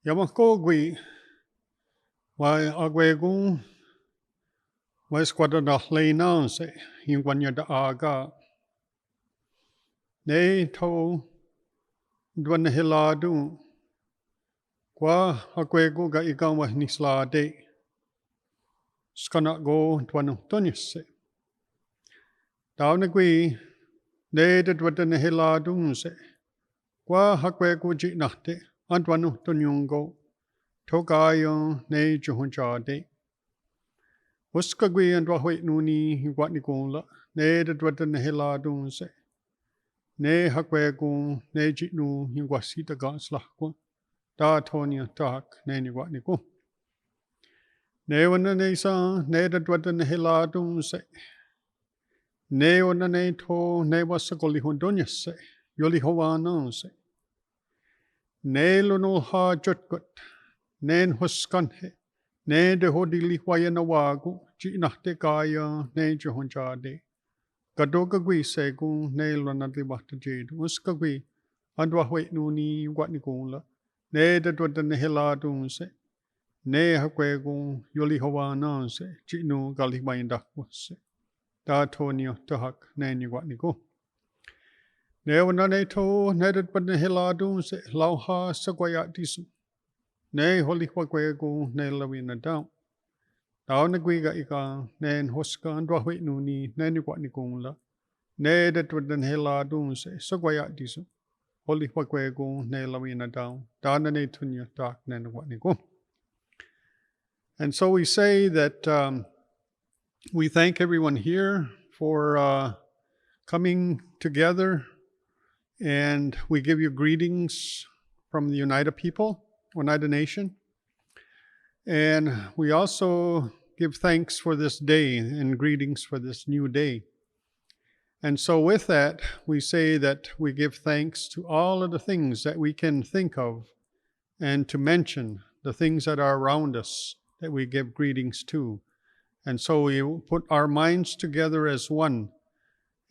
Yamakogwi, why agwegun, why squadron lay nance, in one yard aga. Nay to dwan hiladu, qua agwegu ga ikan was nislade. Skana go dwan tunis. Down agui, nay the dwan hiladun se. Qua agwegu jitnate, and one tunyungo. Togayo ne johunjade. Uskagui and Wahwait Nuni, Watnigola, ne the Dwatan Hiladun se. Ne Hakwegun, ne Jitnu, Wasita Ganslakwa, Da Tonia Tak, ne Watnigo. Ne one ne sa, ne the Dwatan Hiladun se. Ne one ne to, ne wasakoli hundunya se. Yoli Hawana se. Ne luno ha jutkut. Nen huskanhe, ne de hodili wayanawagu, jinate kaya, ne johonjade. Gadoga gui segu, ne lanadli wata jade, uskagui, andwa wait nuni watnigula, ne de dwadan hiladun se, ne hakwegu, yoli hawana se, jinu gali wayandakwa se. Da tonio tahak, ne ni watnigo. Ne wanane to, ne de dwadan hiladun se, lauha sagwayat disu. Ne holi wagwego ne lawina down. Down the guiga ika, nen hoska and wahwit nuni, neni watnikungla. Ne that would den hela dunse, so guaya disu. Holi wagwego ne lawina down. Down the netunya dark nen watnigo. And so we say that we thank everyone here for coming together, and we give you greetings from the Oneida people. Oneida Nation. And we also give thanks for this day and greetings for this new day. And so with that, we say that we give thanks to all of the things that we can think of and to mention the things that are around us that we give greetings to. And so we put our minds together as one,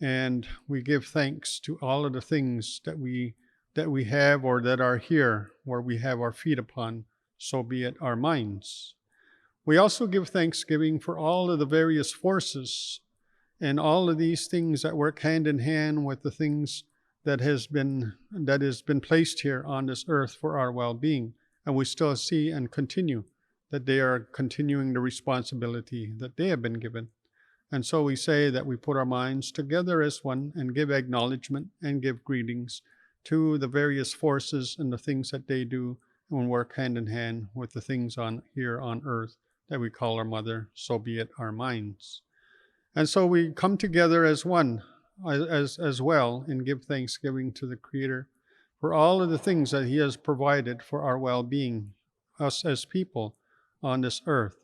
and we give thanks to all of the things that we have or that are here where we have our feet upon, so be it our minds. We also give thanksgiving for all of the various forces and all of these things that work hand in hand with the things that has been placed here on this earth for our well-being. And we still see and continue that they are continuing the responsibility that they have been given. And so we say that we put our minds together as one and give acknowledgement and give greetings to the various forces and the things that they do and work hand in hand with the things on here on earth that we call our mother, so be it our minds. And so we come together as one as well and give thanksgiving to the Creator for all of the things that He has provided for our well-being, us as people on this earth.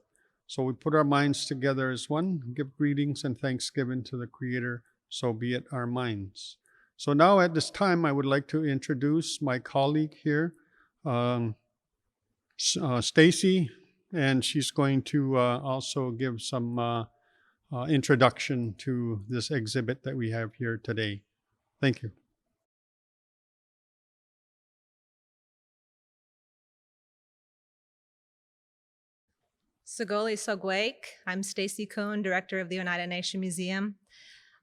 So we put our minds together as one, give greetings and thanksgiving to the Creator, so be it our minds. So now at this time, I would like to introduce my colleague here, Stacy, and she's going to also give some introduction to this exhibit that we have here today. Thank you. Sagoli Sogwake. I'm Stacy Kuhn, Director of the Oneida Nation Museum.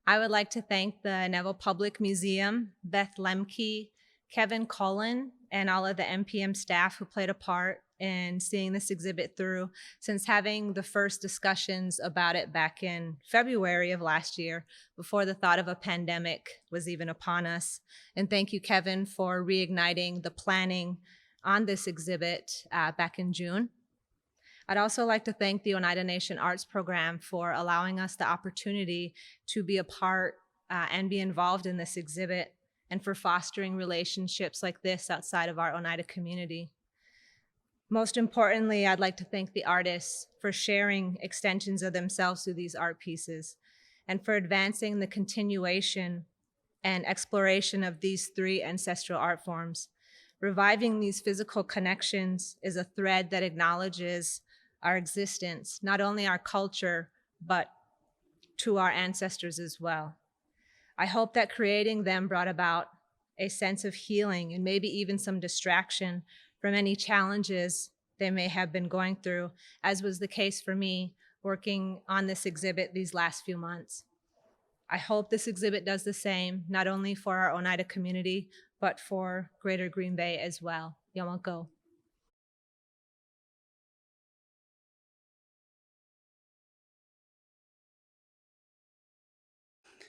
I would like to thank the Neville Public Museum, Beth Lemke, Kevin Cullen, and all of the NPM staff who played a part in seeing this exhibit through since having the first discussions about it back in February of last year, before the thought of a pandemic was even upon us. And thank you, Kevin, for reigniting the planning on this exhibit back in June. I'd also like to thank the Oneida Nation Arts Program for allowing us the opportunity to be a part and be involved in this exhibit, and for fostering relationships like this outside of our Oneida community. Most importantly, I'd like to thank the artists for sharing extensions of themselves through these art pieces, and for advancing the continuation and exploration of these three ancestral art forms. Reviving these physical connections is a thread that acknowledges our existence, not only our culture, but to our ancestors as well. I hope that creating them brought about a sense of healing and maybe even some distraction from any challenges they may have been going through, as was the case for me working on this exhibit these last few months. I hope this exhibit does the same, not only for our Oneida community, but for Greater Green Bay as well. Yamako.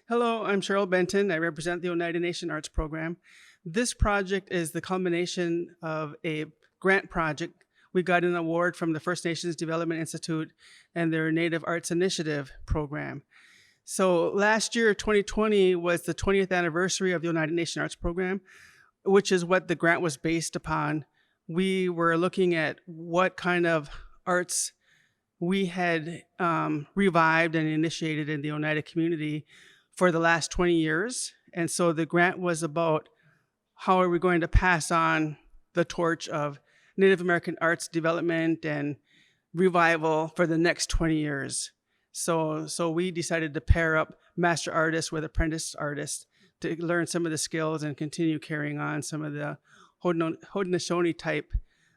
Hello, I'm Cheryl Benton. I represent the Oneida Nation Arts Program. This project is the culmination of a grant project. We got an award from the First Nations Development Institute and their Native Arts Initiative program. So last year, 2020, was the 20th anniversary of the Oneida Nation Arts Program, which is what the grant was based upon. We were looking at what kind of arts we had revived and initiated in the Oneida community for the last 20 years. And so the grant was about how are we going to pass on the torch of Native American arts development and revival for the next 20 years. So we decided to pair up master artists with apprentice artists to learn some of the skills and continue carrying on some of the Haudenosaunee type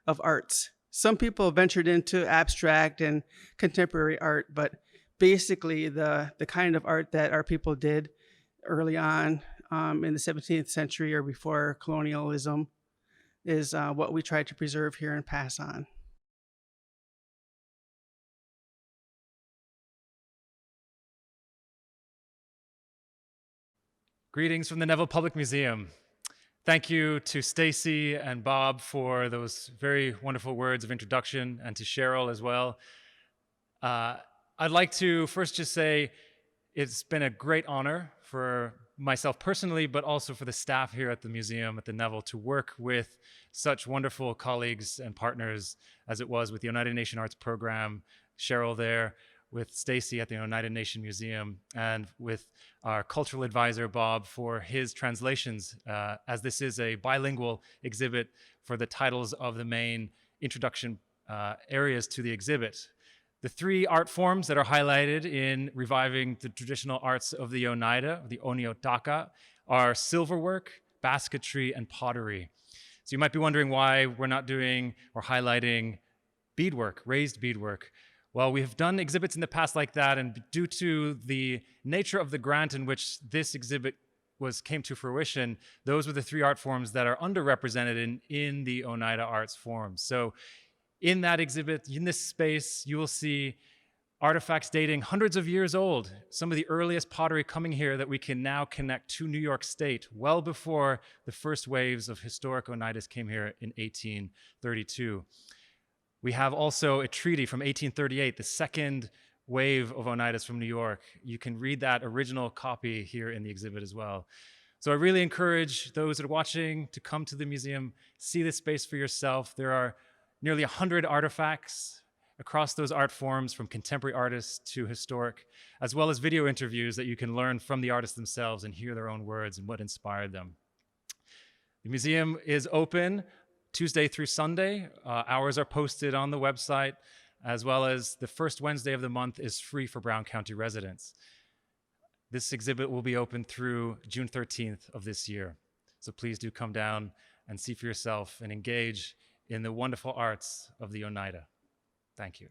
of arts. Some people ventured into abstract and contemporary art, but basically the kind of art that our people did early on in the 17th century or before colonialism is what we try to preserve here and pass on. Greetings from the Neville Public Museum. Thank you to Stacy and Bob for those very wonderful words of introduction, and to Cheryl as well. I'd like to first just say it's been a great honor for myself personally, but also for the staff here at the museum at the Neville to work with such wonderful colleagues and partners as it was with the Oneida Nation Arts Program, Cheryl there, with Stacy at the Oneida Nation Museum, and with our cultural advisor, Bob, for his translations, as this is a bilingual exhibit for the titles of the main introduction areas to the exhibit. The three art forms that are highlighted in reviving the traditional arts of the Oneida, the Oneotaka, are silverwork, basketry, and pottery. So you might be wondering why we're not doing or highlighting beadwork, raised beadwork. Well, we have done exhibits in the past like that, and due to the nature of the grant in which this exhibit came to fruition, those were the three art forms that are underrepresented in the Oneida arts forms. So in that exhibit, in this space, you will see artifacts dating hundreds of years old, some of the earliest pottery coming here that we can now connect to New York State, well before the first waves of historic Oneidas came here in 1832. We have also a treaty from 1838, the second wave of Oneidas from New York. You can read that original copy here in the exhibit as well. So I really encourage those that are watching to come to the museum, see this space for yourself. There are nearly 100 artifacts across those art forms, from contemporary artists to historic, as well as video interviews that you can learn from the artists themselves and hear their own words and what inspired them. The museum is open Tuesday through Sunday. Hours are posted on the website, as well as the first Wednesday of the month is free for Brown County residents. This exhibit will be open through June 13th of this year. So please do come down and see for yourself and engage in the wonderful arts of the Oneida. Thank you.